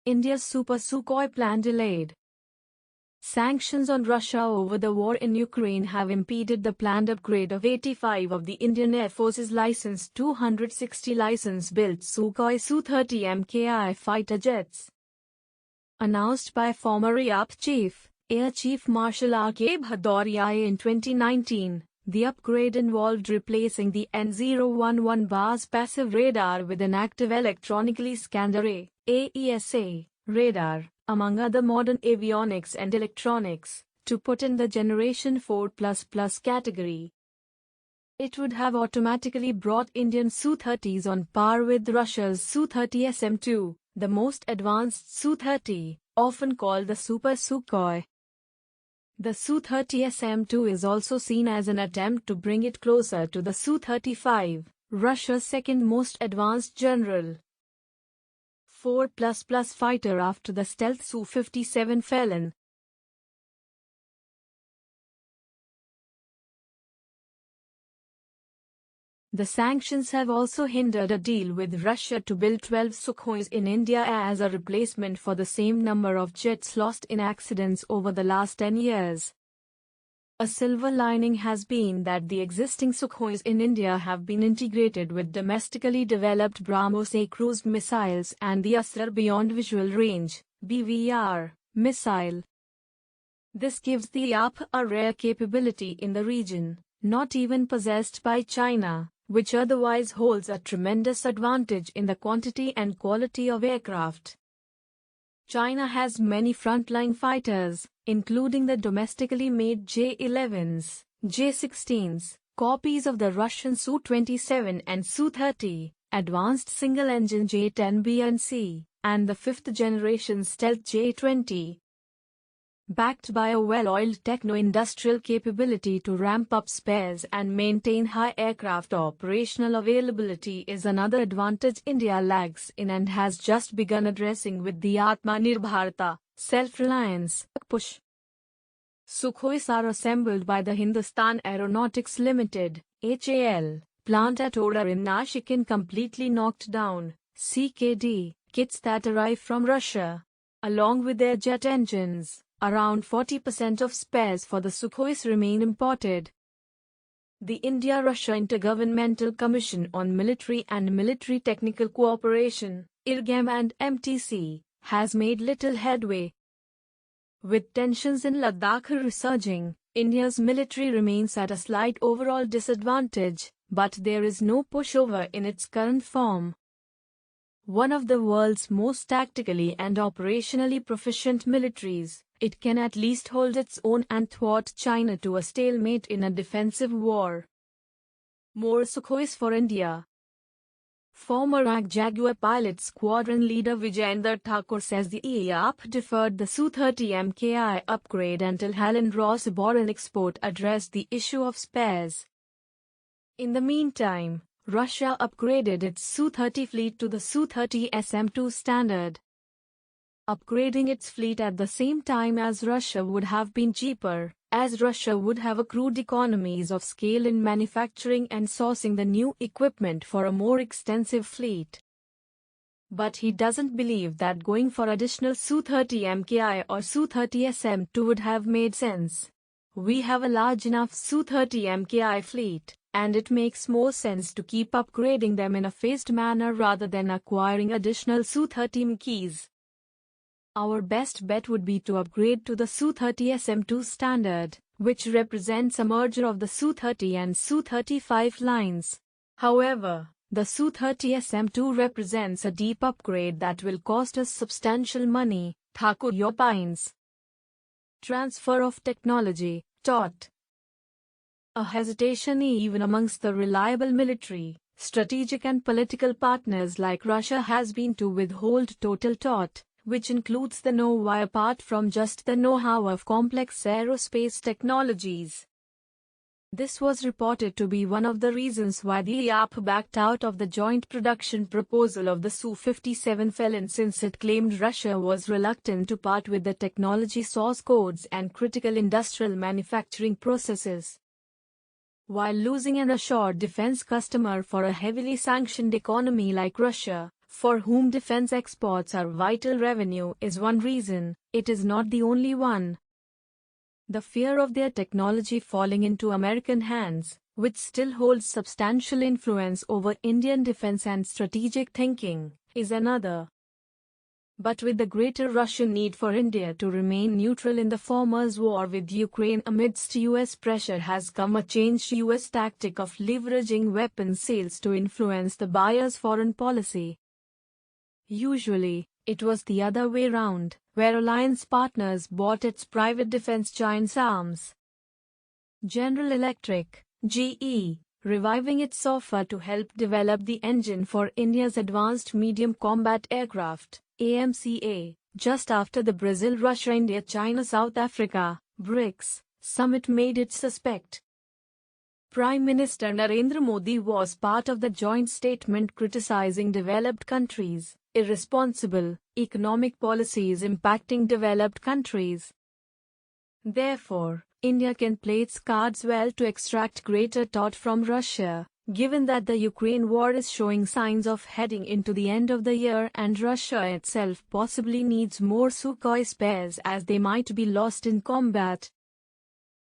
India's Super Sukhoi plan delayed. Sanctions on Russia over the war in Ukraine have impeded the planned upgrade of 85 of the Indian Air Force's licensed 260 license-built Sukhoi Su-30 MKI fighter jets. Announced by former IAP chief, Air Chief Marshal R.K. Bhadauria in 2019, the upgrade involved replacing the N011 BAR's passive radar with an active electronically scanned array (AESA) radar, among other modern avionics and electronics, to put in the Generation 4++ category. It would have automatically brought Indian Su-30s on par with Russia's Su-30 SM-2, the most advanced Su-30, often called the Super Sukhoi. The Su-30 SM-2 is also seen as an attempt to bring it closer to the Su-35, Russia's second most advanced General 4++ fighter after the stealth Su-57 Felon. The sanctions have also hindered a deal with Russia to build 12 Sukhois in India as a replacement for the same number of jets lost in accidents over the last 10 years. A silver lining has been that the existing Sukhois in India have been integrated with domestically developed BrahMos cruise missiles and the Astra Beyond Visual Range (BVR) missile. This gives the IAP a rare capability in the region, not even possessed by China, which otherwise holds a tremendous advantage in the quantity and quality of aircraft. China has many frontline fighters, including the domestically made J-11s, J-16s, copies of the Russian Su-27 and Su-30, advanced single-engine J-10B and C, and the fifth-generation stealth J-20. Backed by a well-oiled techno-industrial capability to ramp up spares and maintain high aircraft operational availability is another advantage India lags in and has just begun addressing with the Atmanirbharta, self-reliance, push. Sukhois are assembled by the Hindustan Aeronautics Limited, HAL, plant at Odar in Nashik in completely knocked down, CKD, kits that arrive from Russia. Along with their jet engines, around 40% of spares for the Sukhois remain imported. The India-Russia Intergovernmental Commission on Military and Military Technical Cooperation, IRGAM and MTC, has made little headway. With tensions in Ladakh resurging, India's military remains at a slight overall disadvantage, but there is no pushover in its current form. One of the world's most tactically and operationally proficient militaries, it can at least hold its own and thwart China to a stalemate in a defensive war. More Sukhois for India. Former RAG Jaguar pilot squadron leader Vijayender Thakur says the IAP deferred the Su-30 MKI upgrade until Helen Ross-Boren export addressed the issue of spares. In the meantime, Russia upgraded its Su-30 fleet to the Su-30 SM-2 standard. Upgrading its fleet at the same time as Russia would have been cheaper, as Russia would have accrued economies of scale in manufacturing and sourcing the new equipment for a more extensive fleet. But he doesn't believe that going for additional Su-30 MKI or Su-30 SM-2 would have made sense. We have a large enough Su-30 MKI fleet, and it makes more sense to keep upgrading them in a phased manner rather than acquiring additional Su-30 MKIs. Our best bet would be to upgrade to the Su-30 SM-2 standard, which represents a merger of the Su-30 and Su-35 lines. However, the Su-30 SM-2 represents a deep upgrade that will cost us substantial money, Thakur opines. Transfer of technology, TOT. A hesitation even amongst the reliable military, strategic and political partners like Russia has been to withhold total TOT, which includes the know-how apart from just the know-how of complex aerospace technologies. This was reported to be one of the reasons why the IAP backed out of the joint production proposal of the Su-57 Felon, since it claimed Russia was reluctant to part with the technology source codes and critical industrial manufacturing processes. While losing an assured defense customer for a heavily sanctioned economy like Russia, for whom defense exports are vital revenue, is one reason. It is not the only one. The fear of their technology falling into American hands, which still holds substantial influence over Indian defense and strategic thinking, is another. But with the greater Russian need for India to remain neutral in the former's war with Ukraine amidst US pressure has come a changed US tactic of leveraging weapons sales to influence the buyer's foreign policy. Usually, it was the other way round, where alliance partners bought its private defense giants' arms. General Electric, GE, reviving its offer to help develop the engine for India's Advanced Medium Combat Aircraft, AMCA, just after the Brazil-Russia-India-China-South Africa, BRICS, summit made it suspect. Prime Minister Narendra Modi was part of the joint statement criticizing developed countries' irresponsible economic policies impacting developed countries. Therefore, India can play its cards well to extract greater toll from Russia, given that the Ukraine war is showing signs of heading into the end of the year and Russia itself possibly needs more Sukhoi spares as they might be lost in combat.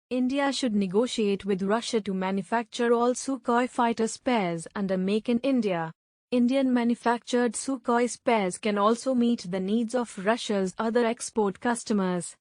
India should negotiate with Russia to manufacture all Sukhoi fighter spares under Make in India. Indian manufactured Sukhoi spares can also meet the needs of Russia's other export customers.